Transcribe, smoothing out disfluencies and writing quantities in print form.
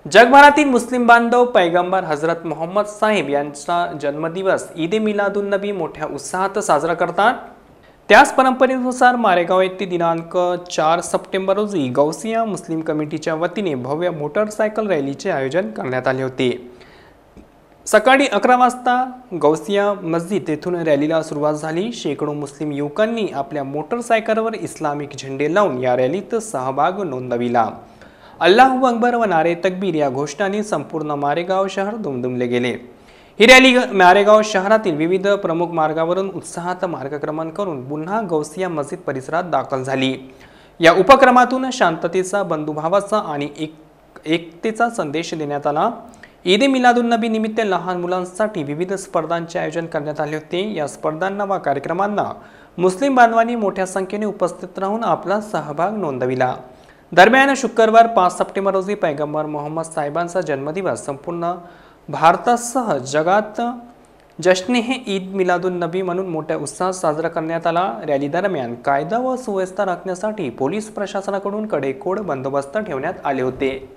जगभरातील मुस्लिम बांधव पैगंबर हजरत मोहम्मद साहेब यांचा जन्मदिवस ईद ए मिलादुन्नबी मोठ्या उत्साहात साजरा करतात। त्याच परंपरेनुसार मारेगाव येथे दिनांक 4 सप्टेंबर रोजी गौसिया मुस्लिम कमिटीच्या वतीने भव्य मोटरसायकल रॅलीचे आयोजन करण्यात आले होते। सकाळी 11 वाजता गौसिया मस्जिद येथून रॅलीला सुरुवात झाली। शेकडो मुस्लिम युवकांनी आपल्या मोटरसायकलवर इस्लामिक झेंडे लावून या रॅलीत सहभाग नोंदविला। अल्लाहू अकबर व नारे तकबीर या घोषणांनी संपूर्ण मारेगाव शहर दुमदुमले गेले। ही रॅली मारेगाव शहरातील विविध प्रमुख मार्गावरून उत्साहात मार्गक्रमण करून पुन्हा गौसिया मस्जिद परिसरात दाखल झाली। या उपक्रमातून शांततेचा, बंधुभावाचा आणि एकतेचा संदेश देण्यात आला। ईद ए मिलादुन्नबी निमित्त लहान मुलांसाठी विविध स्पर्धांचे आयोजन करण्यात आले होते। या स्पर्धांना व कार्यक्रमांना मुस्लिम बांधवांनी मोठ्या संख्येने उपस्थित राहून आपला सहभाग नोंदविला। दरम्यान शुक्रवार 5 सप्टेंबर रोजी पैगंबर मोहम्मद साहेबांचा जन्मदिवस संपूर्ण भारतासह जगात जश्न-ए-ईद मिलादुन्नबी म्हणून मोठ्या उत्साहात साजरा करण्यात आला। रॅली दरम्यान कायदा व सुव्यवस्था राखण्यासाठी पोलीस प्रशासनाकडून कडेकोट बंदोबस्त ठेवण्यात आले होते।